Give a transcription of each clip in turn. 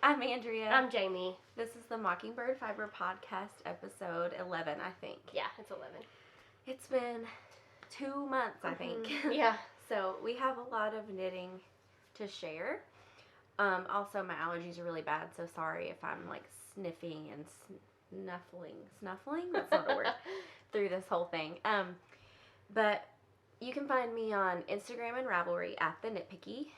I'm Andrea. I'm Jamie. This is the Mockingbird Fiber Podcast, episode 11, I think. Yeah, it's 11. It's been 2 months, I think. Yeah. So we have a lot of knitting to share. Also, my allergies are really bad, so sorry if I'm like sniffing and snuffling? That's not a word. Through this whole thing. But you can find me on Instagram and Ravelry at theknitpicky.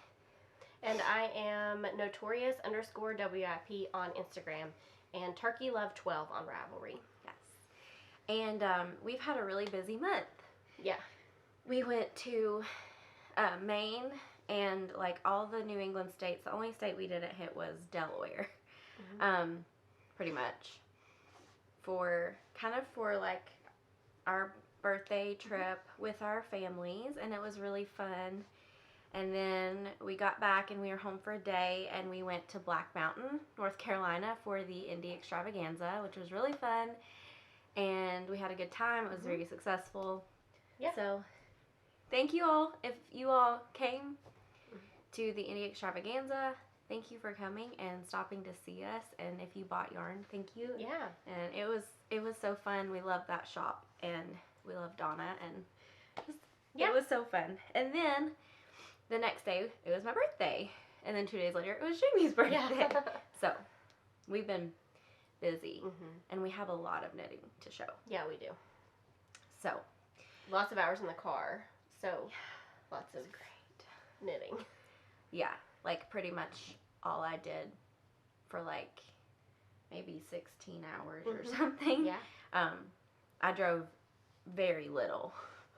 And I am notorious_WIP on Instagram and turkeylove12 on Ravelry. Yes. And we've had a really busy month. Yeah. We went to Maine and like all the New England states. The only state we didn't hit was Delaware. Mm-hmm. Pretty much. For like our birthday trip with our families, and it was really fun. And then we got back and we were home for a day, and we went to Black Mountain, North Carolina for the Indie Extravaganza, which was really fun. And we had a good time. It was very successful. Yeah. So thank you all. If you all came to the Indie Extravaganza, thank you for coming and stopping to see us. And if you bought yarn, thank you. Yeah. And it was so fun. We loved that shop, and we loved Donna, and it was so fun. And then the next day, it was my birthday. And then 2 days later, it was Jamie's birthday. Yeah. So, we've been busy. Mm-hmm. And we have a lot of knitting to show. Yeah, we do. So. Lots of hours in the car. So, lots of great knitting. Yeah. Like, pretty much all I did for, like, maybe 16 hours or something. Yeah. I drove very little.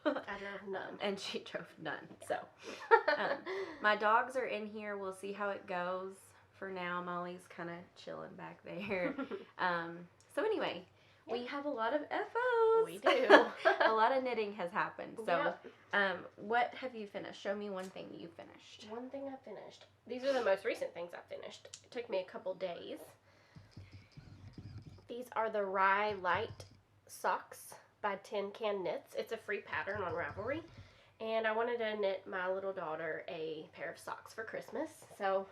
I drove none. And she drove none. So, my dogs are in here. We'll see how it goes. For now, Molly's kind of chilling back there. So anyway, we have a lot of FOs. We do. A lot of knitting has happened. So, what have you finished? Show me one thing you finished. One thing I finished. These are the most recent things I finished. It took me a couple days. These are the Rye Light socks by Tin Can Knits. It's a free pattern on Ravelry, and I wanted to knit my little daughter a pair of socks for Christmas. So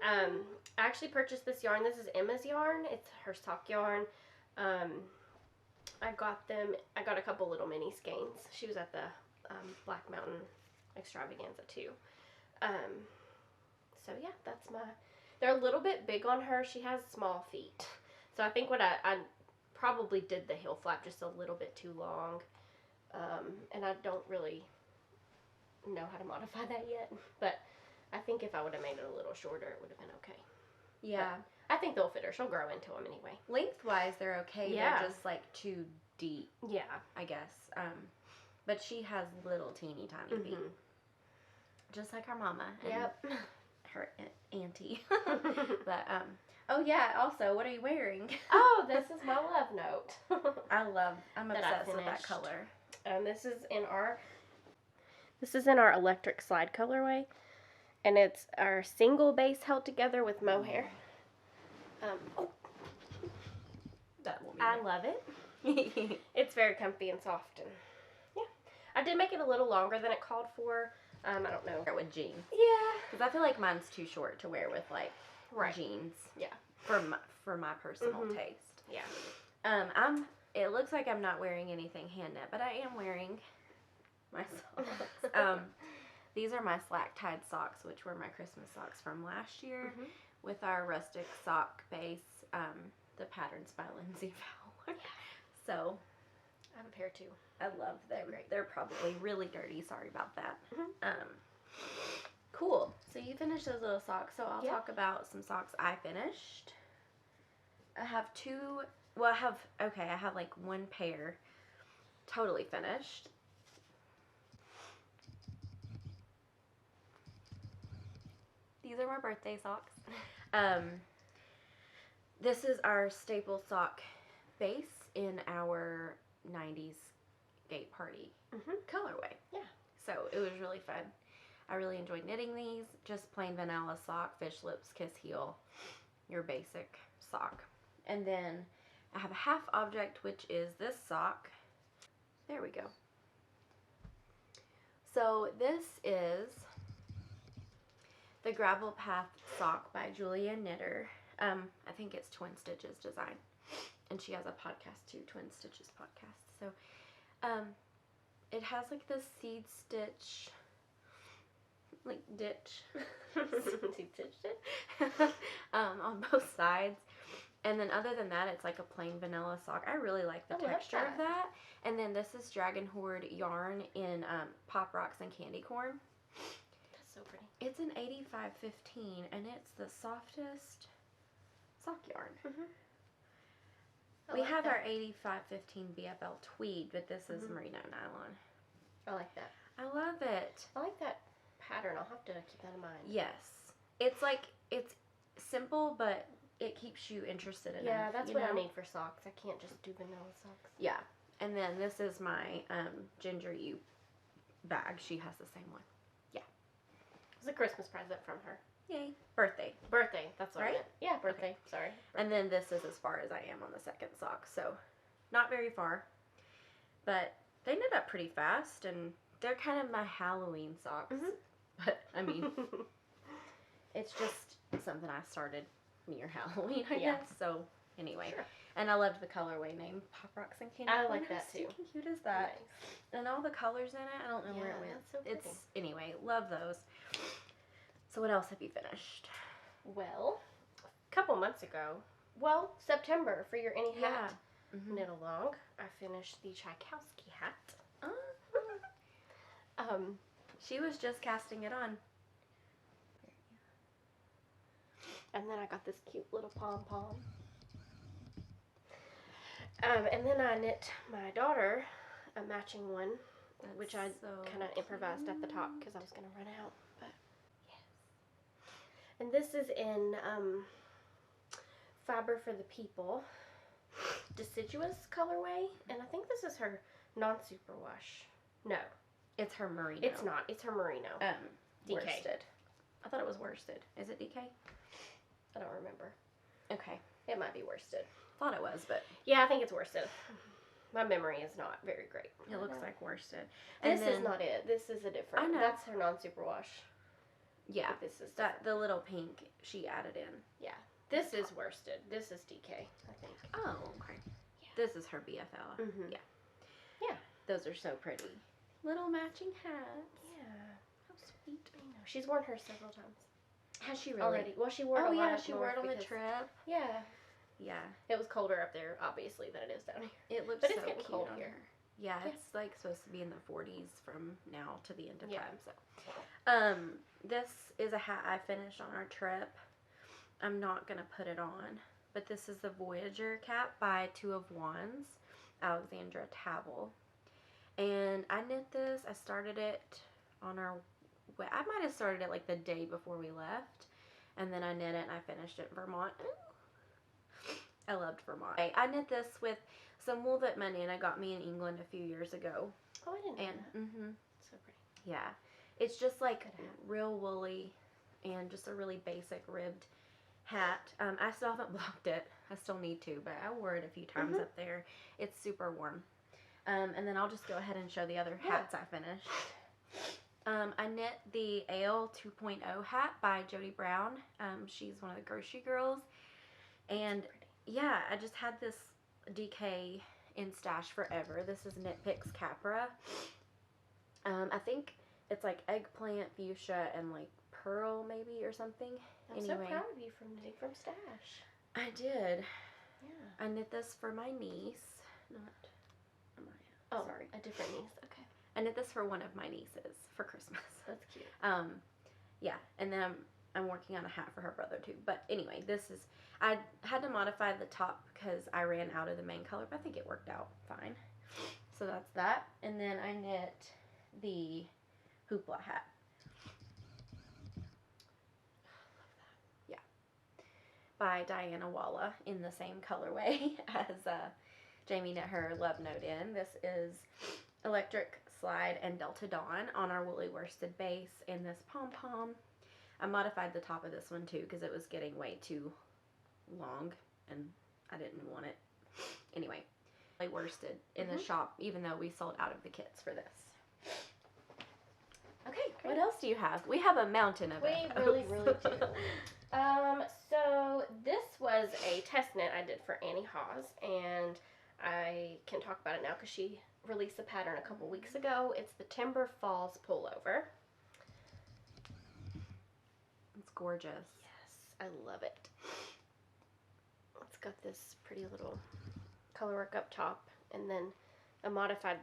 I actually purchased this yarn. This is Emma's yarn. It's her sock yarn. I got a couple little mini skeins. She was at the Black Mountain Extravaganza too. So yeah, they're a little bit big on her. She has small feet, so I think what I probably did the heel flap just a little bit too long, and I don't really know how to modify that yet, but I think if I would have made it a little shorter, it would have been okay. Yeah. But I think they'll fit her. She'll grow into them anyway. Lengthwise, they're okay. Yeah. They're just, like, too deep. Yeah. I guess. But she has little teeny tiny feet. Just like her mama. Yep. Her auntie. But, oh yeah, also, what are you wearing? Oh, this is my love note. I'm obsessed with that color. This is in our electric slide colorway, and it's our single base held together with mohair. I love it. It's very comfy and soft, and yeah, I did make it a little longer than it called for. I don't know. Wear it with jeans. Yeah, because I feel like mine's too short to wear with like jeans. Yeah, for my personal taste. Yeah. It looks like I'm not wearing anything hand knit, but I am wearing my socks. These are my slack tied socks, which were my Christmas socks from last year, with our rustic sock base. The pattern's by Lindsey Fowler. Yeah. So I have a pair too. I love them. They're probably really dirty. Sorry about that. Cool. So you finished those little socks. So I'll talk about some socks I finished. I have two. Well, I have like one pair totally finished. These are my birthday socks. This is our staple sock base in our 90s skate party colorway. Yeah. So it was really fun. I really enjoyed knitting these. Just plain vanilla sock, fish lips, kiss heel, your basic sock. And then I have a half object, which is this sock. There we go. So this is the Gravel Path sock by Julia Knitter. I think it's Twin Stitches Design. And she has a podcast too, Twin Stitches Podcast. So, it has like this seed stitch, like ditch, Seed stitch ditch. on both sides. And then other than that, it's like a plain vanilla sock. I really like the texture of that. And then this is Dragon Hoard yarn in Pop Rocks and Candy Corn. That's so pretty. It's an 85/15, and it's the softest sock yarn. We have our 85/15 BFL tweed, but this is merino nylon. I like that. I love it. I like that pattern. I'll have to keep that in mind. Yes. It's simple, but it keeps you interested in it. Yeah, that's what I need for socks. I can't just do vanilla socks. Yeah. And then this is my Ginger U bag. She has the same one. Yeah. It was a Christmas present from her. Yay. Birthday. Birthday. That's what I Right? meant. Yeah, birthday. Okay. Sorry. And then this is as far as I am on the second sock. So not very far. But they knit up pretty fast, and they're kind of my Halloween socks. But, I mean, it's just something I started near Halloween, I guess. So, anyway. Sure. And I loved the colorway name, Pop Rocks and Candy I Corn. like that How too. stinking cute is that? Nice. And all the colors in it, I don't know where it Yeah, went. that's so pretty. It's, anyway, love those. So, what else have you finished? Well, a couple months ago, September for your Any Hat Mhm. knit along, I finished the Tchaikovsky hat. She was just casting it on. And then I got this cute little pom-pom. And then I knit my daughter a matching one, which I so kind of improvised at the top because I was going to run out. But yes. And this is in Fiber for the People, deciduous colorway. And I think this is her non-superwash. No, It's her merino. it's not. It's her merino. DK. Worsted. I thought it was worsted. Is it DK? I don't remember. Okay. It might be worsted. Thought it was, but Yeah, I think it's worsted. My memory is not very great. it looks like worsted. This is not it. This is a different. I know. That's her non-superwash. Yeah. But this is That the little pink she added in. Yeah. This is worsted. This is DK, I think. Oh, okay. Yeah. This is her BFL. Mhm. Yeah. Yeah. Those are so pretty. Little matching hats. Yeah. How sweet. I know. She's worn hers several times. Has she really? Already. Well, she wore it Oh a lot yeah, up she north wore it on the because- trip. Yeah. Yeah. It was colder up there, obviously, than it is down here. It looks But so it's getting cute cold on here. her. Yeah, Yeah. it's like supposed to be in the 40s from now to the end of Yeah. time. So, this is a hat I finished on our trip. I'm not gonna put it on, but this is the Voyager cap by Two of Wands, Alexandra Tavel, and I knit this. I started it on our. I might have started it like the day before we left, and then I knit it and I finished it in Vermont. I loved Vermont. I knit this with some wool that my Nana got me in England a few years ago. Oh, I didn't know And, that. So pretty. yeah. It's just like Good hat. real woolly and just a really basic ribbed hat. I still haven't blocked it. I still need to, but I wore it a few times up there. It's super warm. And then I'll just go ahead and show the other hats I finished. I knit the Ale 2.0 hat by Jody Brown. She's one of the grocery girls. And yeah, I just had this DK in stash forever. This is Knit Picks Capra. I think it's like eggplant, fuchsia, and like pearl maybe or something. I'm Anyway, so proud of you from knitting from stash. I did. Yeah. I knit this for my niece, not Amaya. Oh, Sorry. a different niece. Okay. I knit this for one of my nieces for Christmas. That's cute. Yeah, and then I'm working on a hat for her brother too. But anyway, this is, I had to modify the top because I ran out of the main color, but I think it worked out fine. So that's that. And then I knit the hoopla hat. Yeah. By Diana Walla in the same colorway as Jamie knit her love note in. This is Electric Slide and Delta Dawn on our woolly worsted base and this pom-pom. I modified the top of this one too because it was getting way too long and I didn't want it. Anyway, I worsted in the shop even though we sold out of the kits for this. Okay, what else do you have? We have a mountain of it. We really, really do. So this a test knit I did for Annie Hawes, and I can talk about it now because she released the pattern a couple weeks ago. It's the Timber Falls pullover. It's gorgeous. Yes, I love it. It's got this pretty little color work up top, and then a modified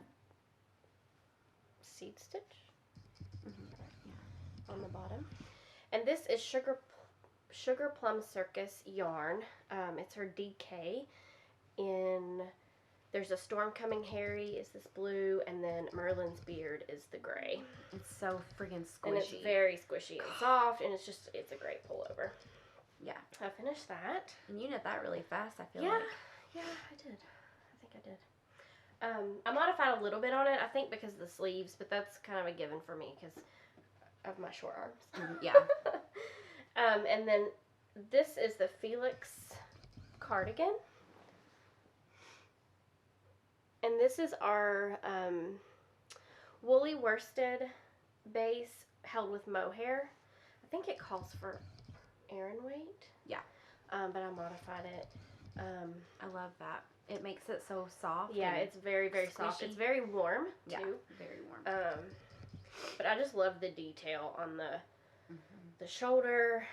seed stitch on the bottom. And this is Sugar Plum Circus yarn. It's her DK in, there's a Storm Coming Harry is this blue, and then Merlin's Beard is the gray. It's so freaking squishy. And it's very squishy and soft, and it's a great pullover. Yeah. I finished that. And you knit that really fast, I feel Yeah. like. Yeah, I did. I think I did. I modified a little bit on it, I think because of the sleeves, but that's kind of a given for me because of my short arms. Yeah. And then this is the Felix cardigan. And this is our woolly worsted base held with mohair. I think it calls for Aran weight. Yeah. But I modified it. I love that. It makes it so soft. Yeah, and it's very, very soft. squishy. It's very warm, too. Yeah, very warm. But I just love the detail on the shoulder.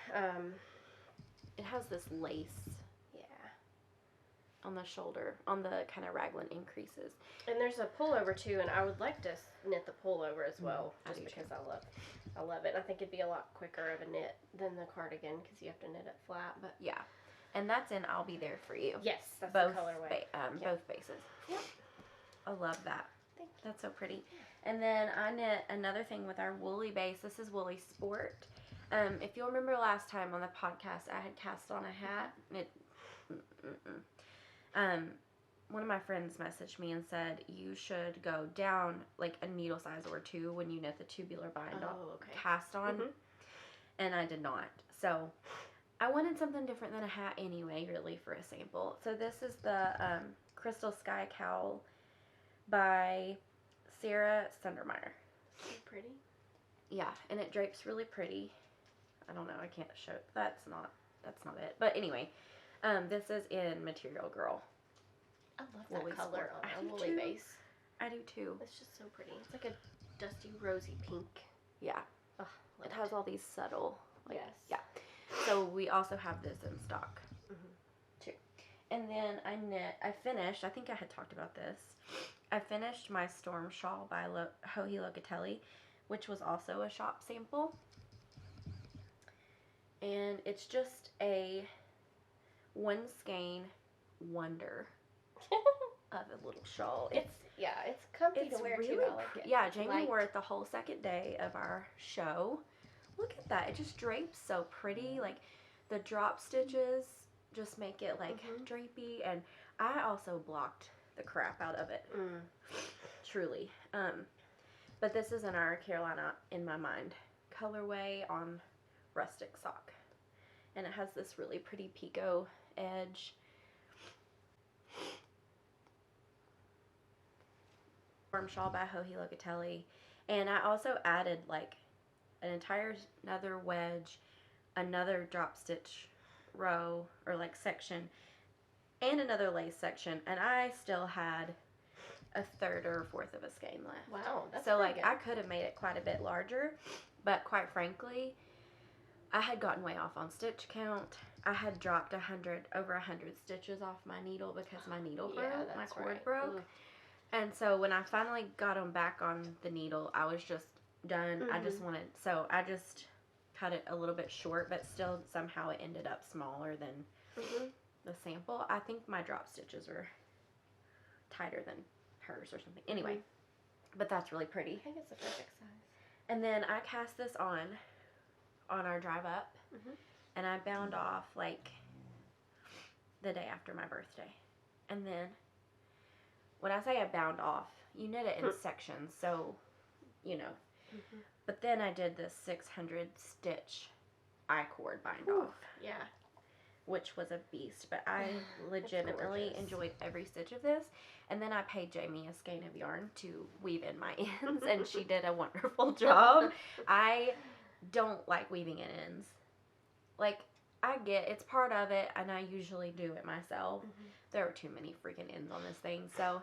It has this lace Yeah. on the shoulder, on the kind of raglan increases. And there's a pullover, too, and I would like to knit the pullover as well, I just do because too. I love it. I think it'd be a lot quicker of a knit than the cardigan, because you have to knit it flat, but... Yeah. And that's in I'll Be There For You. Yes, that's Both the colorway. both bases. Yep. I love that. Thank you. That's so pretty. And then I knit another thing with our woolly base. This is Woolly Sport. If you'll remember last time on the podcast, I had cast on a hat. One of my friends messaged me and said you should go down like a needle size or two when you knit the tubular bind cast on. Mm-hmm. And I did not. So I wanted something different than a hat anyway, really, for a sample. So this is the Crystal Sky Cowl by Sarah Sundermeyer. So pretty. Yeah, and it drapes really pretty. I don't know, I can't show. That's not it. But anyway, this is in Material Girl. I love that Woolly color Sport. on I a do woolly too. base. I do too. It's just so pretty. It's like a dusty rosy pink. Yeah. Oh, It has all these subtle, like, yes. yeah. So we also have this in stock, Mm-hmm. too. And then I finished, I think I had talked about this, I finished my Storm Shawl by Joji Locatelli, which was also a shop sample. And it's just a one skein wonder of a little shawl. It's comfy It's to wear really too. I like it. Yeah, Jamie Light. wore it the whole second day of our show. Look at that. It just drapes so pretty. Like, the drop stitches just make it, like, drapey. And I also blocked the crap out of it. Truly. But this is in our Carolina In My Mind colorway on rustic sock. And it has this really pretty picot edge. Storm Shawl by Joji Locatelli. And I also added, like, another wedge, another drop stitch row, or like section, and another lace section, and I still had a third or a fourth of a skein left. Wow, that's so pretty like good. I could have made it quite a bit larger, but quite frankly, I had gotten way off on stitch count. I had dropped over 100 stitches off my needle because my needle broke, my cord broke. Ugh. And so when I finally got them back on the needle, I was just done. I just I just cut it a little bit short, but still somehow it ended up smaller than the sample. I think my drop stitches were tighter than hers or something. Anyway, but that's really pretty. I think it's the perfect size. And then I cast this on our drive up, and I bound off like the day after my birthday. And then when I say I bound off, you knit it in sections, so you know. But then I did this 600 stitch I-cord bind off. Yeah. Which was a beast, but I legitimately gorgeous. enjoyed every stitch of this. And then I paid Jamie a skein of yarn to weave in my ends, and she did a wonderful job. I don't like weaving in ends. Like, I get it's part of it, and I usually do it myself. There were too many freaking ends on this thing, so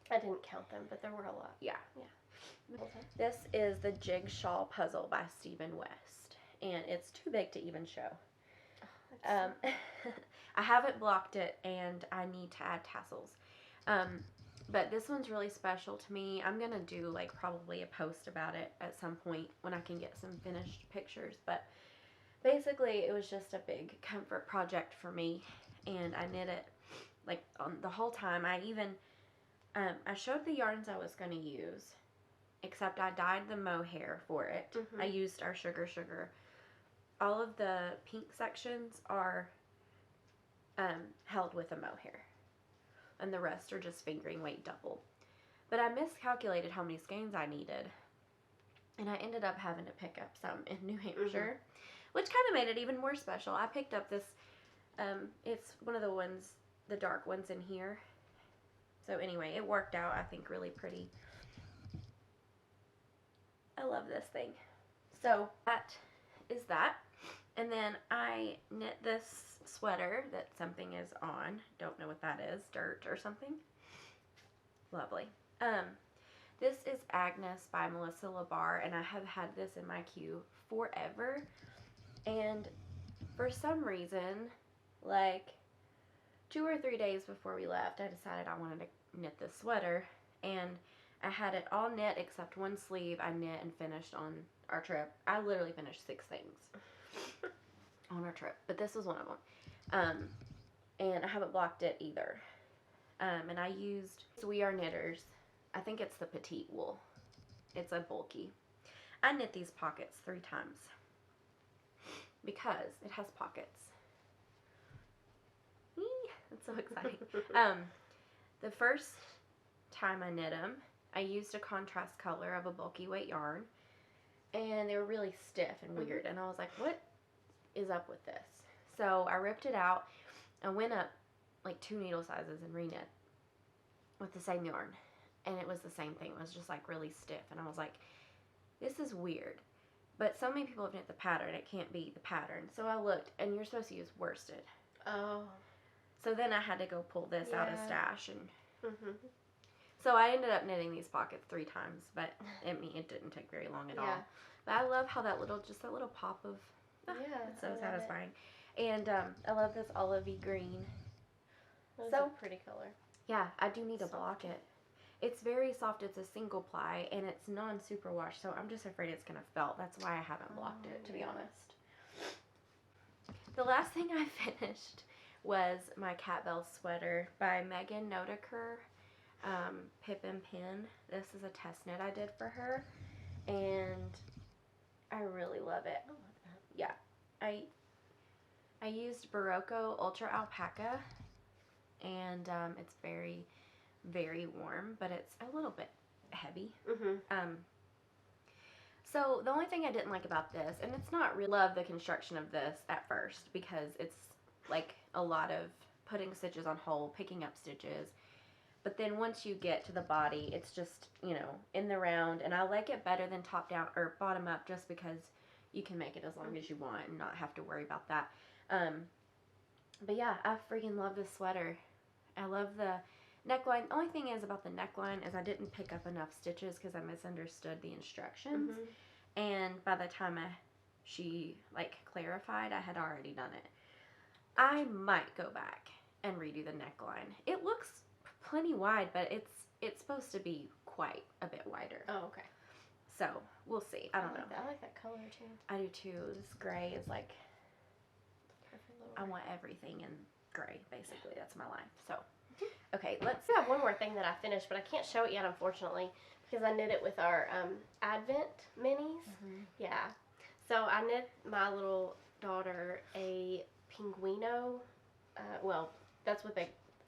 I didn't count them, but there were a lot. Yeah. This is the Jigsaw Puzzle by Stephen West, and it's too big to even show. I haven't blocked it, and I need to add tassels. But this one's really special to me. I'm gonna do like probably a post about it at some point when I can get some finished pictures. But basically, it was just a big comfort project for me, and I knit it like on the whole time. I even I showed the yarns I was gonna use, except I dyed the mohair for it. I used our sugar. All of the pink sections are held with a mohair, and the rest are just fingering weight double. But I miscalculated how many skeins I needed, and I ended up having to pick up some in New Hampshire, which kind of made it even more special. I picked up this, it's one of the ones, the dark ones in here. So anyway, it worked out, I think, really pretty. I love this thing. So that is that. And then I knit this sweater that something is on. Don't know what that is. Dirt or something. Lovely. This is Agnes by Melissa Labar, and I have had this in my queue forever. And for some reason, like 2 or 3 days before we left, I decided I wanted to knit this sweater, and I had it all knit except one sleeve I knit and finished on our trip. I literally finished 6 things on our trip, but this was one of them. And I haven't blocked it either. And I used We Are Knitters. I think it's the petite wool. It's a bulky. I knit these pockets 3 times because it has pockets. It's so exciting. The first time I knit them, I used a contrast color of a bulky weight yarn, and they were really stiff and weird, and I was like, what is up with this? So I ripped it out and went up like 2 needle sizes and reknit with the same yarn, and it was the same thing. It was just like really stiff, and I was like, this is weird. But so many people have knit the pattern, it can't be the pattern. So I looked, and you're supposed to use worsted. Oh. So then I had to go pull this out of stash, and so I ended up knitting these pockets 3 times, but it didn't take very long at all. But I love how that little pop of, it's so satisfying. And I love this olivey green. That's a pretty color. Yeah, I do need to block it. It's very soft. It's a single ply, and it's non-superwash, so I'm just afraid it's going to felt. That's why I haven't blocked it, to be honest. The last thing I finished was my Cat Bell sweater by Megan Notaker, Pip and Pin. This is a test knit I did for her, and I really love it. I love that. Yeah, I used Berroco Ultra Alpaca, and it's very, very warm, but it's a little bit heavy. So the only thing I didn't like about this, and it's not really love the construction of this at first, because it's like a lot of putting stitches on hold, picking up stitches. But then once you get to the body, it's just, in the round. And I like it better than top down or bottom up, just because you can make it as long as you want and not have to worry about that. But yeah, I freaking love this sweater. I love the neckline. The only thing is about the neckline is I didn't pick up enough stitches because I misunderstood the instructions. And by the time she clarified, I had already done it. I might go back and redo the neckline. It looks plenty wide, but it's supposed to be quite a bit wider. Oh, okay. So we'll see. I don't know. I like that color too. I do too. This gray is like, I want everything in gray, basically. That's my life. So, okay, let's. I have one more thing that I finished, but I can't show it yet, unfortunately, because I knit it with our Advent minis. Yeah. So I knit my little daughter a Pinguino. Well, that's what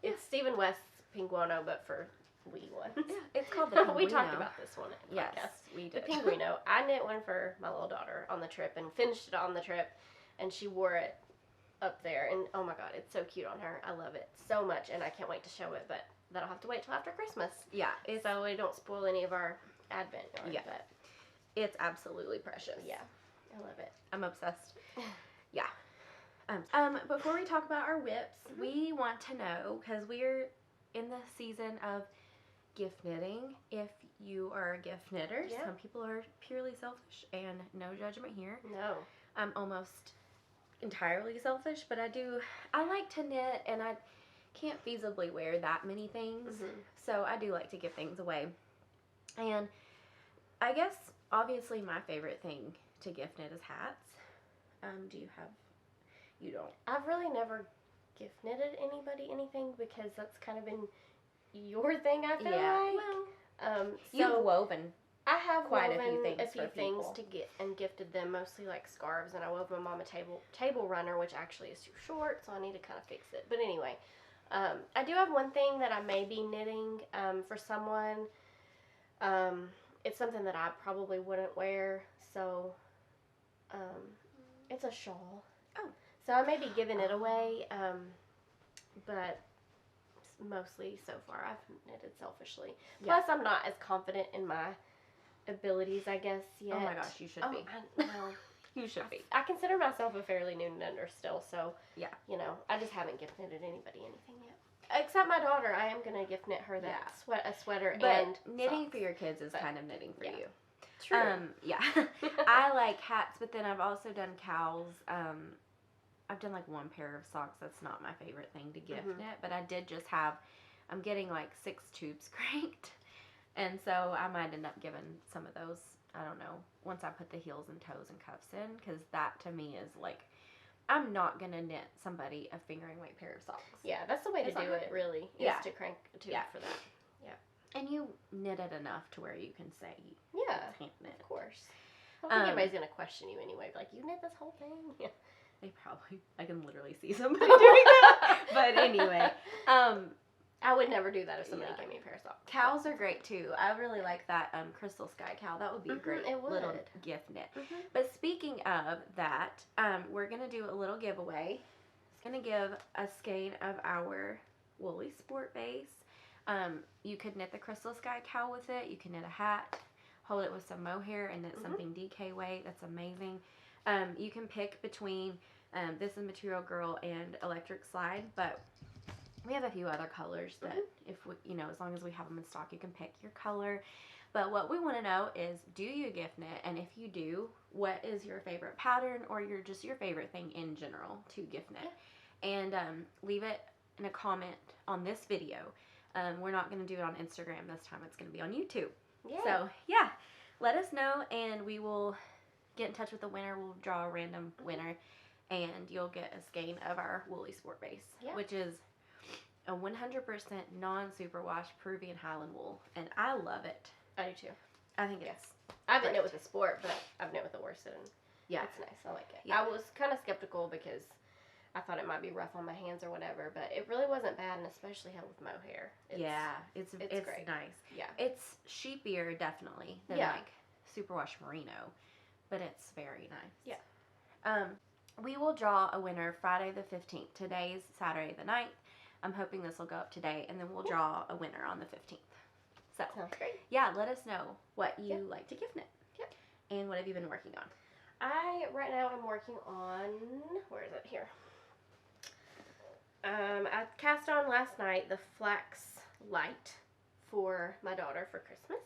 it's Stephen West's Pinguino, but for wee ones. Yeah, it's called the Pinguino. We talked about this one at the Yes, podcast. we did. The Pinguino. I knit one for my little daughter on the trip and finished it on the trip, and she wore it up there, and oh my god, it's so cute on her. I love it so much, and I can't wait to show it, but that'll have to wait till after Christmas. Yeah. So we don't spoil any of our Advent yarn. Yeah. But it's absolutely precious. yeah, I love it. I'm obsessed. Yeah. Before we talk about our whips, we want to know, because we're in the season of gift knitting. If you are a gift knitter, some people are purely selfish, and no judgment here. No. I'm almost entirely selfish, but I like to knit, and I can't feasibly wear that many things, so I do like to give things away. And I guess, obviously, my favorite thing to gift knit is hats. You don't? I've really never gift knitted anybody anything, because that's kind of been your thing, I feel like. Well, you've woven. I have quite woven a few things to get and gifted them, mostly like scarves, and I wove my mom a table runner, which actually is too short, so I need to kind of fix it. But anyway, I do have one thing that I may be knitting for someone. It's something that I probably wouldn't wear, so it's a shawl. Oh. So I may be giving it away, but mostly so far I've knitted selfishly. Plus, I'm not as confident in my abilities, I guess, yet. Oh my gosh, you should be. No. You should be. I consider myself a fairly new knitter still, so, yeah. I just haven't gift knitted anybody anything yet. Except my daughter, I am going to gift knit her a sweater and knitting socks. For your kids is kind of knitting for you. True. Yeah. I like hats, but then I've also done cows. I've done like one pair of socks. That's not my favorite thing to gift knit, but I did just I'm getting like 6 tubes cranked, and so I might end up giving some of those, I don't know, once I put the heels and toes and cuffs in, because that to me is like, I'm not going to knit somebody a fingering weight pair of socks. Yeah, that's the way to do it, really, is to crank a tube for that. Yeah. And you knit it enough to where you can say, can't knit. Of course. I don't think anybody's going to question you anyway, like, you knit this whole thing? Yeah. They probably, I can literally see somebody doing that. But anyway, I would never do that if somebody gave me a pair of socks. Cows are great too. I really like that Crystal Sky cow. That would be a great little gift knit. But speaking of that, we're going to do a little giveaway. It's going to give a skein of our woolly sport base. You could knit the Crystal Sky cow with it. You can knit a hat, hold it with some mohair, and knit something DK weight. That's amazing. You can pick between this is Material Girl and Electric Slide, but we have a few other colors that if we, as long as we have them in stock, you can pick your color. But what we want to know is, do you gift knit? And if you do, what is your favorite pattern or your favorite thing in general to gift knit? And leave it in a comment on this video. We're not going to do it on Instagram this time. It's going to be on YouTube. Yeah. So, let us know, and we will get in touch with the winner. We'll draw a random winner, and you'll get a skein of our woolly sport base, which is a 100% non-superwash Peruvian Highland wool, and I love it. I do too. I think it's I haven't knit with a sport, but I've knit with a worsted, and it's nice. I like it. Yeah. I was kind of skeptical because I thought it might be rough on my hands or whatever, but it really wasn't bad, and especially held with mohair. It's great. Nice. Yeah. It's sheepier, definitely, than like superwash merino, but it's very nice. Yeah. We will draw a winner Friday the 15th. Today's Saturday the 9th. I'm hoping this will go up today, and then we'll draw a winner on the 15th. So, sounds great. Yeah, let us know what you like to gift knit. Yep. And what have you been working on? Right now I'm working on, where is it? Here. I cast on last night the Flax Light for my daughter for Christmas.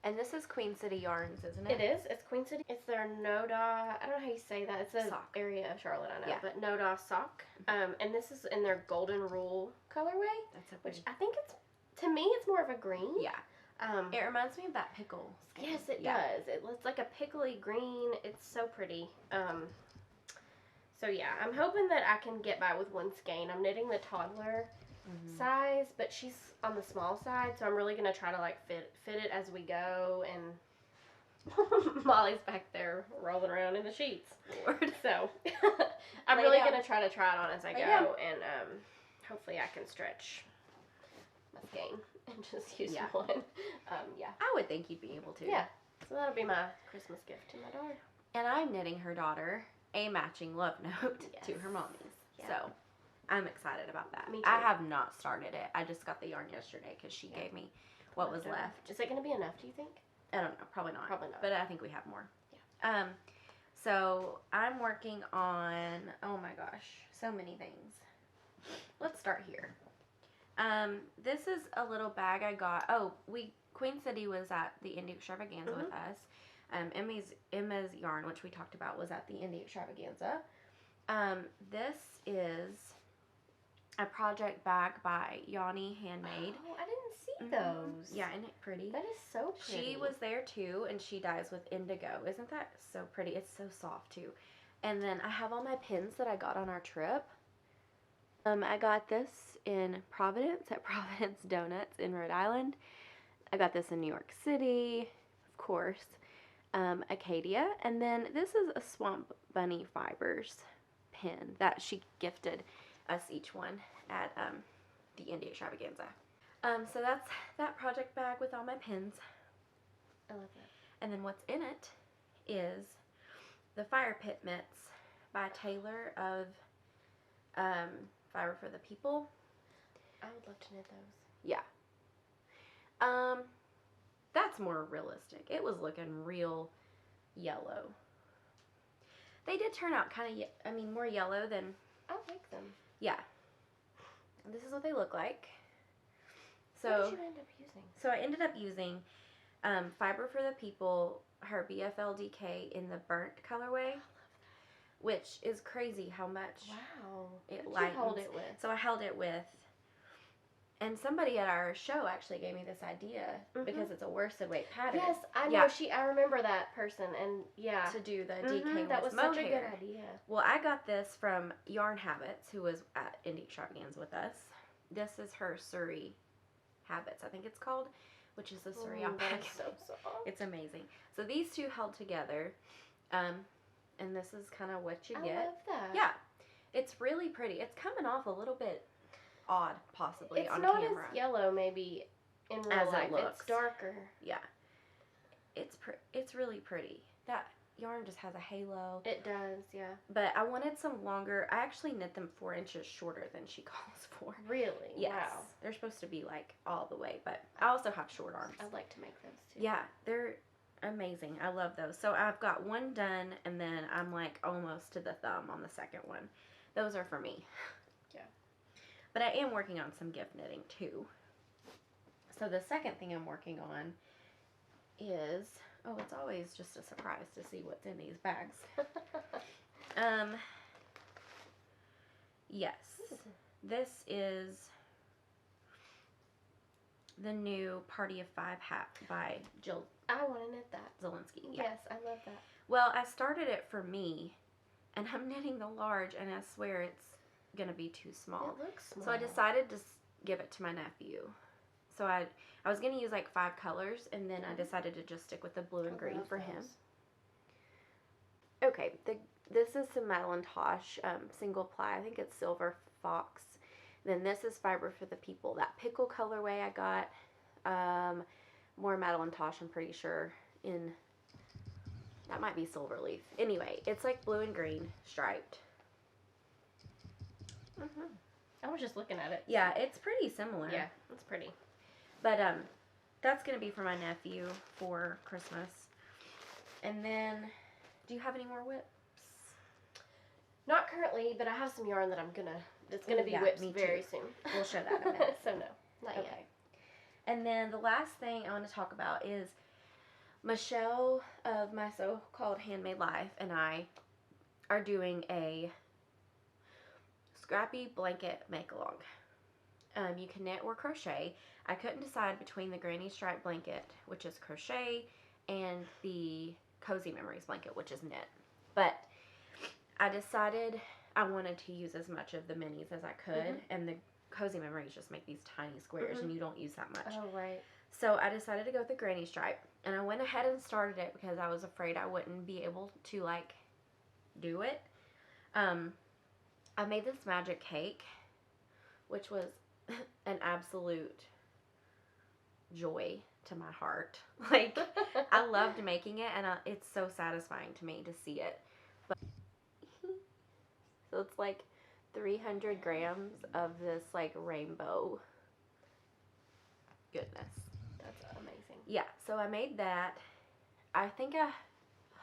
And this is Queen City Yarns, isn't it? It is. It's Queen City. It's their Noda. I don't know how you say that. It's a sock area of Charlotte, I know. Yeah. But Noda sock. And this is in their Golden Rule colorway. That's which I think to me, it's more of a green. Yeah. It reminds me of that pickle skin. Yes, it does. It looks like a pickly green. It's so pretty. So yeah, I'm hoping that I can get by with one skein. I'm knitting the toddler size, but she's on the small side, so I'm really gonna try to like fit it as we go. And Molly's back there rolling around in the sheets. Lord. So I'm really gonna try it on as I go, and hopefully I can stretch my skein and just use one. I would think you'd be able to. Yeah. So that'll be my Christmas gift to my daughter. And I'm knitting her daughter a matching love note to her mommies. Yeah. So I'm excited about that. Me too. I have not started it. I just got the yarn yesterday because she gave me what was left. Is it going to be enough, do you think? I don't know. Probably not. Probably not. But I think we have more. Yeah. So I'm working on, oh my gosh, so many things. Let's start here. This is a little bag I got. Queen City was at the Indie Extravaganza with us. Emma's yarn, which we talked about, was at the Indie Extravaganza. This is a project bag by Yanni Handmade. Oh, I didn't see those. Yeah, isn't it pretty? That is so pretty. She was there too, and she dyes with indigo. Isn't that so pretty? It's so soft too. And then I have all my pins that I got on our trip. I got this in Providence at Providence Donuts in Rhode Island. I got this in New York City, of course. Acadia, and then this is a Swamp Bunny Fibers pin that she gifted us each one at the Indie Extravaganza. So that's that project bag with all my pins. I love that. And then what's in it is the Fire Pit Mitts by Taylor of Fiber for the People. I would love to knit those. Yeah. That's more realistic. It was looking real yellow. They did turn out kind of, more yellow than... I like them. Yeah. And this is what they look like. So, what did you end up using? So I ended up using Fiber for the People, her BFLDK in the burnt colorway. Which is crazy how much it lightens. Hold it with? So I held it with, and somebody at our show actually gave me this idea because it's a worsted weight pattern. Yes, I know. I remember that person, and to do the DK that was with such a good mohair. idea. Well, I got this from Yarn Habits, who was at Indie Extravaganza with us. This is her Surrey Habits, I think it's called, which is the Surrey alpaca. That is so soft. It's amazing. So these two held together. And this is kind of what you get. I love that. Yeah. It's really pretty. It's coming off a little bit odd, possibly, on camera. camera. It's not as yellow, maybe, in real As life. it looks. It's darker. Yeah. It's really pretty. That yarn just has a halo. It does, yeah. But I wanted some longer. I actually knit them 4 inches shorter than she calls for. Really? Yes. Wow. They're supposed to be, like, all the way. But I also have short arms. I'd like to make those, too. Yeah. They're... amazing. I love those. So I've got one done, and then I'm like almost to the thumb on the second one. Those are for me. Yeah. But I am working on some gift knitting too. So the second thing I'm working on is, it's always just a surprise to see what's in these bags. Yes. This is the new Party of 5 hat by Jill I want to knit that. Zielinski. Yeah. Yes, I love that. Well, I started it for me, and I'm knitting the large, and I swear it's going to be too small. It looks small. So I decided to give it to my nephew. So I was going to use like 5 colors, and then I decided to just stick with the blue and green for him. Okay, this is some Madeline Tosh single ply. I think it's Silver Fox. Then this is Fiber for the People. That pickle colorway I got. More Madeline Tosh, I'm pretty sure. That might be Silverleaf. Anyway, it's like blue and green striped. I was just looking at it. Yeah, it's pretty similar. Yeah, it's pretty. But that's gonna be for my nephew for Christmas. And then, do you have any more whips? Not currently, but I have some yarn that it's gonna be whipped very soon. We'll show that in a minute. So no, not yet. And then the last thing I want to talk about is Michelle of My So-Called Handmade Life and I are doing a scrappy blanket make-along. You can knit or crochet. I couldn't decide between the Granny Stripe blanket, which is crochet, and the Cozy Memories blanket, which is knit. But I decided I wanted to use as much of the minis as I could, and the Cozy Memories just make these tiny squares, and you don't use that much. Oh, right. So I decided to go with the Granny Stripe, and I went ahead and started it because I was afraid I wouldn't be able to, like, do it. I made this magic cake, which was an absolute joy to my heart. Like, I loved making it, and it's so satisfying to me to see it. But so it's like 300 grams of this, like, rainbow goodness. That's amazing. Yeah, so I made that. I think I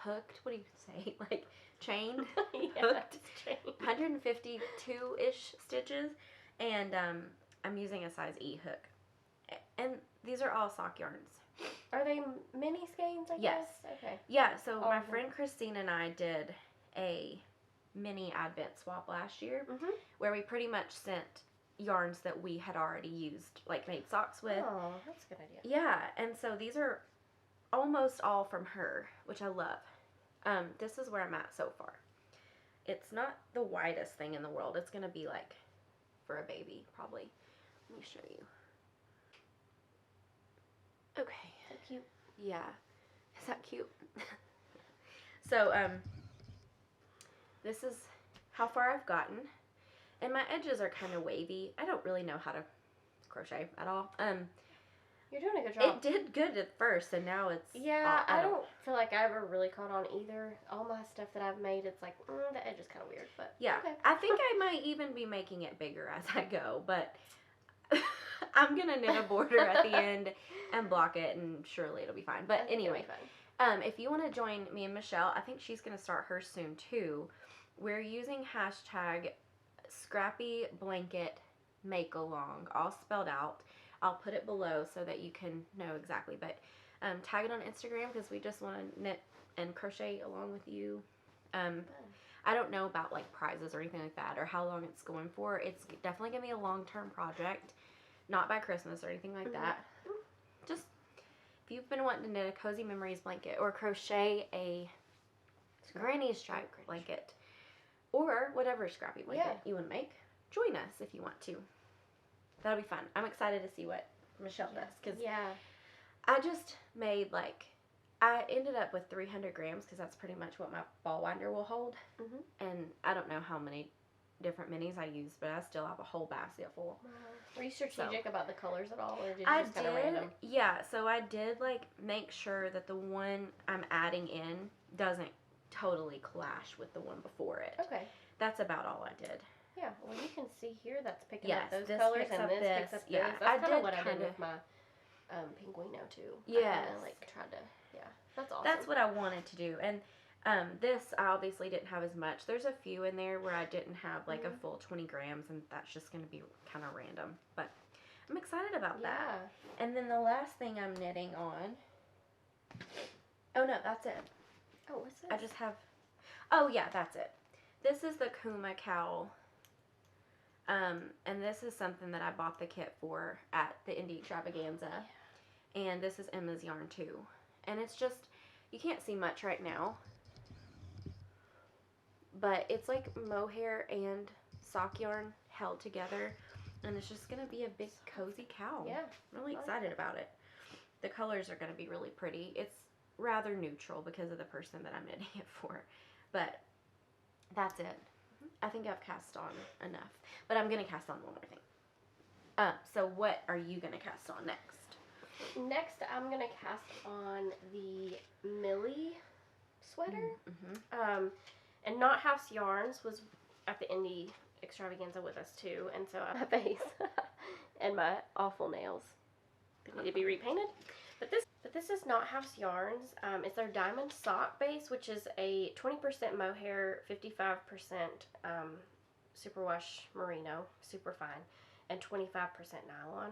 hooked. What do you say? Like chained, Yeah, hooked. it's chained. 152-ish stitches, and I'm using a size E hook. And these are all sock yarns. Are they mini skeins, I Yes. guess? Okay. Yeah, so Oh, my friend Christine and I did a mini advent swap last year where we pretty much sent yarns that we had already used, like made socks with. Oh, that's a good idea. Yeah, and so these are almost all from her, which I love. This is where I'm at so far. It's not the widest thing in the world. It's going to be like for a baby, probably. Let me show you. Okay. So cute. Yeah. Is that cute? So, this is how far I've gotten. And my edges are kind of wavy. I don't really know how to crochet at all. You're doing a good job. It did good at first, and now it's... Yeah, I don't feel like I ever really caught on either. All my stuff that I've made, it's like, the edge is kind of weird, but Yeah, okay. I think I might even be making it bigger as I go, but I'm going to knit a border at the end and block it, and surely it'll be fine. But anyway, if you want to join me and Michelle, I think she's going to start hers soon too. We're using hashtag Scrappy Blanket Make Along, all spelled out. I'll put it below so that you can know exactly. But tag it on Instagram because we just want to knit and crochet along with you. I don't know about like prizes or anything like that or how long it's going for. It's definitely going to be a long-term project. Not by Christmas or anything like that. Just if you've been wanting to knit a Cozy Memories blanket or crochet a granny stripe blanket or whatever scrappy blanket you want to make, join us if you want to. That'll be fun. I'm excited to see what Michelle does because I just made I ended up with 300 grams because that's pretty much what my ball winder will hold. And I don't know how many different minis I used, but I still have a whole basket full. Were you strategic about the colors at all, or did you I just kind of random? Yeah, so I did make sure that the one I'm adding in doesn't totally clash with the one before it. Okay. That's about all I did. Yeah, well, you can see here that's picking Yes, up those this colors, picks and up this this. picks up Yeah, this. That's kind of what I did kinda- with my Pinguino too. Yes. I kinda, tried to, that's awesome. That's what I wanted to do. And this, I obviously didn't have as much. There's a few in there where I didn't have a full 20 grams, and that's just going to be kind of random. But I'm excited about that. And then the last thing I'm knitting on. Oh, no, that's it. Oh, what's this? I just have. Oh, yeah, that's it. This is the Kuma cowl. And this is something that I bought the kit for at the Indie Extravaganza. Yeah. And this is Emma's yarn too. And it's just, you can't see much right now. But it's like mohair and sock yarn held together. And it's just going to be a big cozy cowl. Yeah. I'm really excited about it. The colors are going to be really pretty. It's rather neutral because of the person that I'm knitting it for. But that's it. I think I've cast on enough. But I'm going to cast on one more thing. So what are you going to cast on next? Next, I'm going to cast on the Millie sweater. And Not House Yarns was at the Indie Extravaganza with us too. And so my face and my awful nails need to be repainted. But this is Not House Yarns. It's their diamond sock base, which is a 20% mohair, 55% superwash merino, super fine, and 25% nylon.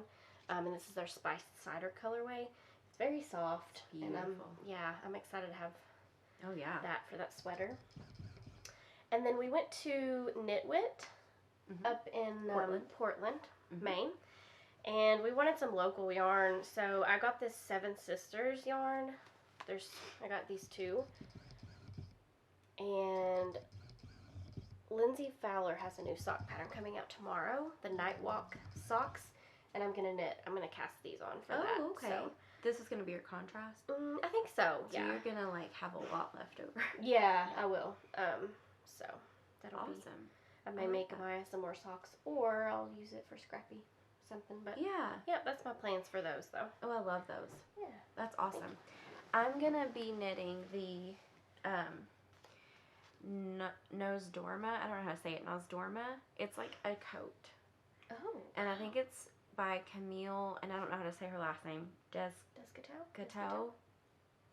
And this is their spiced cider colorway. It's very soft. Beautiful. And I'm excited to have that for that sweater. And then we went to Knitwit up in Portland, Maine. And we wanted some local yarn, so I got this Seven Sisters yarn. I got these two. And Lindsey Fowler has a new sock pattern coming out tomorrow, the Night Walk socks. And I'm going to cast these on for that. Oh, okay. So. This is going to be your contrast? I think so, So you're going to have a lot left over. Yeah, I will. So that'll awesome. I may make some more socks, or I'll use it for scrappy something. But yeah, that's my plans for those though. Oh, I love those. Yeah, that's awesome. I'm gonna be knitting the Nosdorma. I don't know how to say it. Nosdorma. It's like a coat. Oh. And I think it's by Camille, and I don't know how to say her last name. Descateau.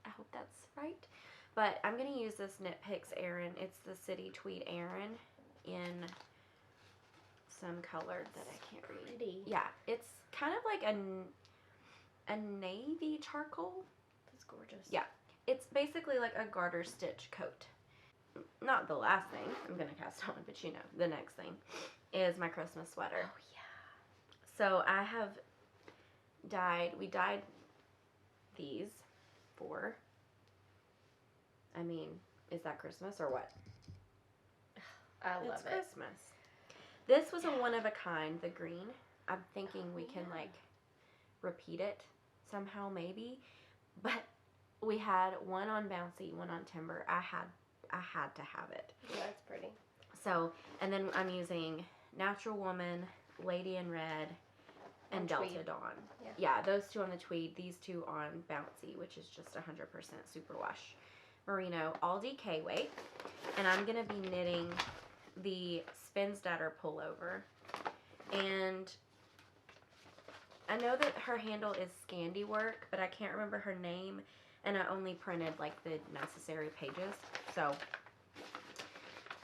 I hope that's right. But I'm going to use this Knit Picks Aran. It's the City Tweed Aran in some color that I can't read. Pretty. Yeah, it's kind of like a navy charcoal. That's gorgeous. Yeah, it's basically like a garter stitch coat. Not the last thing I'm going to cast on, but the next thing is my Christmas sweater. Oh, yeah. So we dyed these for, is that Christmas or what? I love It's it. Christmas. This was a one of a kind, the green. I'm thinking we can repeat it somehow maybe. But we had one on Bouncy, one on Timber. I had to have it. Yeah, it's pretty. So, and then I'm using Natural Woman, Lady in Red, and Delta tweed. Dawn. Yeah. Those two on the tweed, these two on Bouncy, which is just 100% superwash merino, all DK weight. And I'm going to be knitting the Spinstatter pullover. And I know that her handle is Scandi Work, but I can't remember her name, and I only printed the necessary pages. So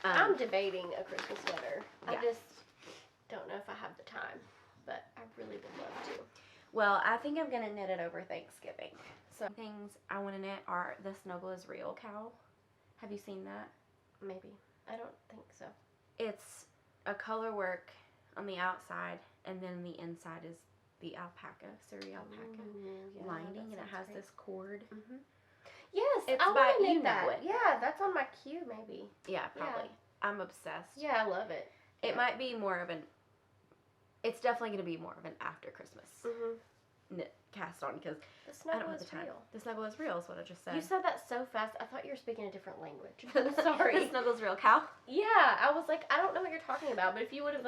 I'm debating a Christmas sweater. Yeah. I just don't know if I have the time, but I really would love to. Well, I think I'm going to knit it over Thanksgiving. So things I want to knit are the Snuggle is Real cowl. Have you seen that? Maybe. I don't think so. It's a color work on the outside, and then the inside is the alpaca, Surrey alpaca lining, and it has this cord. Mm-hmm. Yes, It's I by want to knit You that. Know It. Yeah, that's on my queue maybe. Yeah, probably. I'm obsessed. Yeah, I love it. It might be more of it's definitely going to be more of an after Christmas knit cast on, because The I don't snuggle have is the time. real. The Snuggle is Real is what I just said. You said that so fast. I thought you were speaking a different language. I'm sorry. The Snuggle's Real cowl. Yeah, I was like, I don't know what you're talking about, but if you would have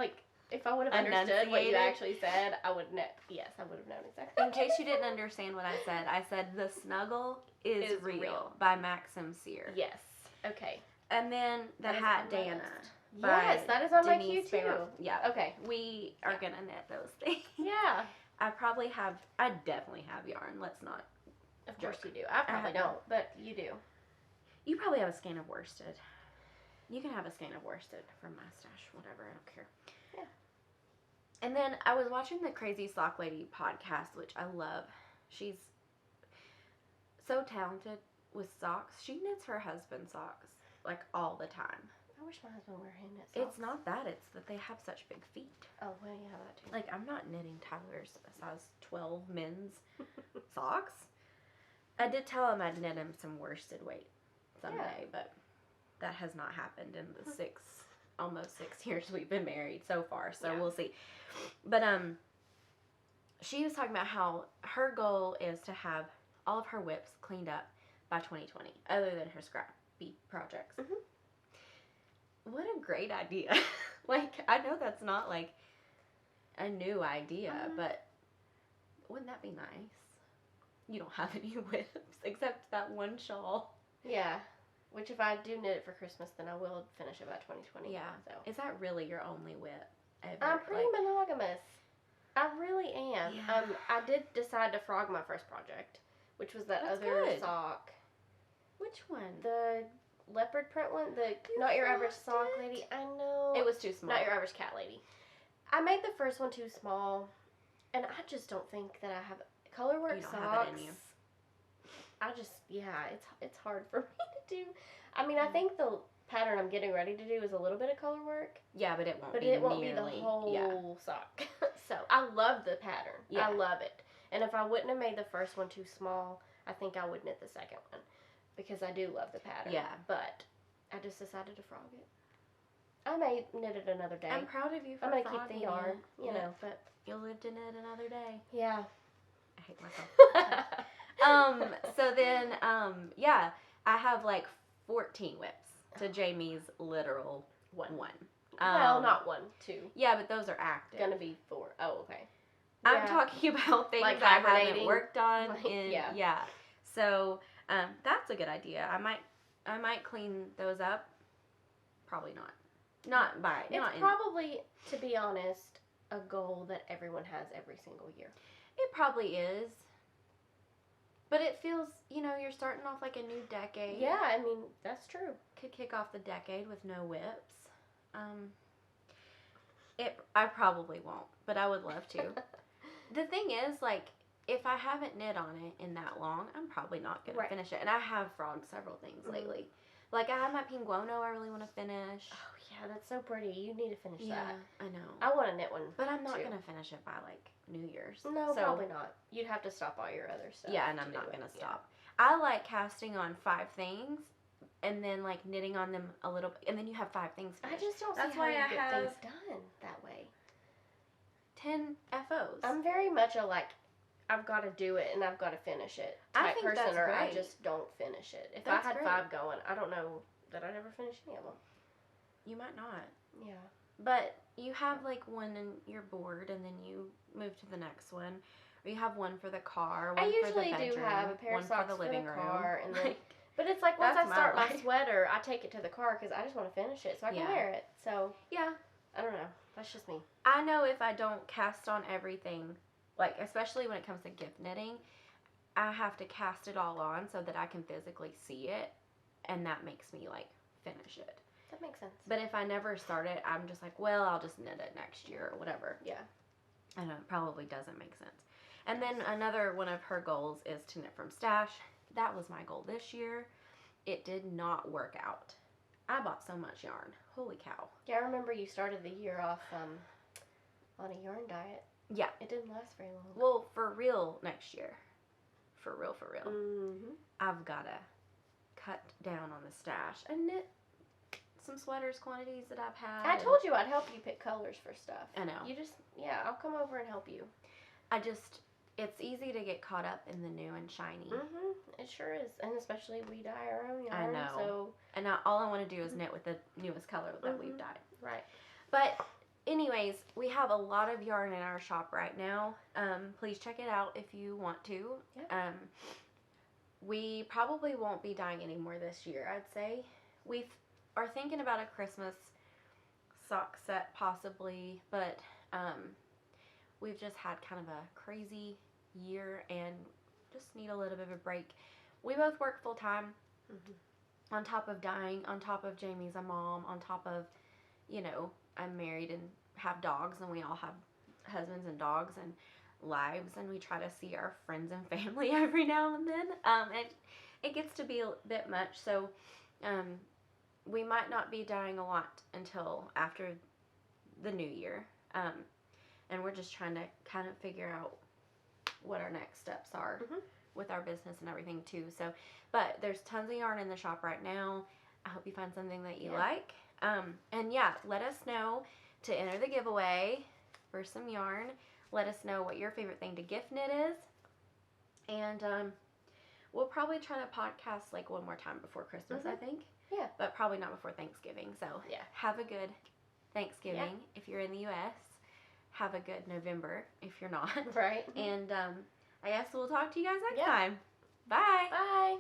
if I would have understood what you Enunciated? actually said, I would know. Yes, I would have known exactly. In case you didn't understand what I said The Snuggle is real by Maxim Sear. Yes. Okay. And then the That is Hat on my Dana. list. by Yes, that is on my queue Denise too. Barrow. Yeah. Okay. We are going to knit those things. Yeah. I definitely have yarn. Let's not. Of course you do. I probably don't, but you do. You probably have a skein of worsted. You can have a skein of worsted from my stash, whatever. I don't care. Yeah. And then I was watching the Crazy Sock Lady podcast, which I love. She's so talented with socks. She knits her husband's socks all the time. I wish my husband were hand knit socks. It's not that. It's that they have such big feet. Oh, well, yeah, that too. I'm not knitting Tyler's size 12 men's socks. I did tell him I'd knit him some worsted weight someday, but that has not happened in the almost 6 years we've been married so far, so we'll see. But she was talking about how her goal is to have all of her whips cleaned up by 2020, other than her scrappy projects. Mm-hmm. What a great idea. I know that's not a new idea, but wouldn't that be nice? You don't have any whips except that one shawl. Yeah. Which if I do knit it for Christmas, then I will finish it by 2020. Yeah. So. Is that really your only whip ever? I'm pretty monogamous. I really am. Yeah. I did decide to frog my first project, which was that That's other good. sock. Which one? The leopard print one? The Not Your Average Sock Lady? I know. It was too small. Not Your Average Cat Lady. I made the first one too small, and I just don't think that I have color work You don't socks. have it in you. It's hard for me to do. I mean, I think the pattern I'm getting ready to do is a little bit of color work. Yeah, but it won't But be it won't nearly, be the whole sock. So I love the pattern. Yeah. I love it. And if I wouldn't have made the first one too small, I think I would knit the second one. Because I do love the pattern. Yeah. But I just decided to frog it. I may knit it another day. I'm proud of you for I'm going to keep frogging the yarn, it. you know, but You'll live to knit another day. yeah. I hate myself. So then, I have 14 whips to Jamie's literal one. Well, not 1, 2. Yeah, but those are active. Gonna be 4. Oh, okay. I'm Yeah. talking about things Like I haven't hibernating? worked on. Yeah. Yeah. So that's a good idea. I might clean those up. Probably not. Not by. It's not in, probably, to be honest, a goal that everyone has every single year. It probably is. But it feels, you're starting off like a new decade. Yeah, I mean, that's true. Could kick off the decade with no whips. I probably won't, but I would love to. The thing is, like, if I haven't knit on it in that long, I'm probably not going to finish it. And I have frogged several things lately. Like, I have my pinguono I really want to finish. Oh, yeah, that's so pretty. You need to finish that. I know. I want to knit one, but I'm not going to finish it by, like, New Year's. No, probably not. You'd have to stop all your other stuff. Yeah, and I'm not going to stop. I like casting on 5 things and then, like, knitting on them a little bit. And then you have 5 things finished. I just don't see how you get things done that way. 10 FOs. I'm very much a, like, I've got to do it and I've got to finish it type person, or I just don't finish it. If I had 5 going, I don't know that I'd ever finish any of them. You might not. Yeah. But you have, like, one and you're bored, and then you move to the next one. Or you have one for the car, one for the bedroom, I usually do have a pair of socks for the living room. Car, and then, but it's like once I start my sweater, I take it to the car because I just want to finish it so I can wear it. So, yeah. I don't know. That's just me. I know if I don't cast on everything, like, especially when it comes to gift knitting, I have to cast it all on so that I can physically see it, and that makes me, like, finish it. That makes sense. But if I never start it, I'm just like, well, I'll just knit it next year or whatever. Yeah. I know, it probably doesn't make sense. And then another one of her goals is to knit from stash. That was my goal this year. It did not work out. I bought so much yarn. Holy cow. Yeah, I remember you started the year off on a yarn diet. Yeah. It didn't last very long. Well, for real next year. For real. Mm-hmm. I've got to cut down on the stash and knit some sweaters quantities that I've had. I told you I'd help you pick colors for stuff. I know. I'll come over and help you. It's easy to get caught up in the new and shiny. Mm-hmm. It sure is. And especially we dye our own yarn. I know. So. And all I want to do is knit with the newest color that we've dyed. Right. But anyways, we have a lot of yarn in our shop right now. Please check it out if you want to. Yeah. We probably won't be dyeing anymore this year, I'd say. We are thinking about a Christmas sock set possibly, but we've just had kind of a crazy year and just need a little bit of a break. We both work full time. On top of dyeing, on top of Jamie's a mom, on top of, I'm married and have dogs, and we all have husbands and dogs and lives, and we try to see our friends and family every now and then. It gets to be a bit much, so we might not be dyeing a lot until after the new year. And we're just trying to kind of figure out what our next steps are with our business and everything too. So, but there's tons of yarn in the shop right now. I hope you find something that you like. And yeah, let us know to enter the giveaway for some yarn. Let us know what your favorite thing to gift knit is. And we'll probably try to podcast like one more time before Christmas, I think. Yeah. But probably not before Thanksgiving. So yeah, have a good Thanksgiving if you're in the U.S. Have a good November if you're not. Right. And I guess we'll talk to you guys next time. Bye. Bye.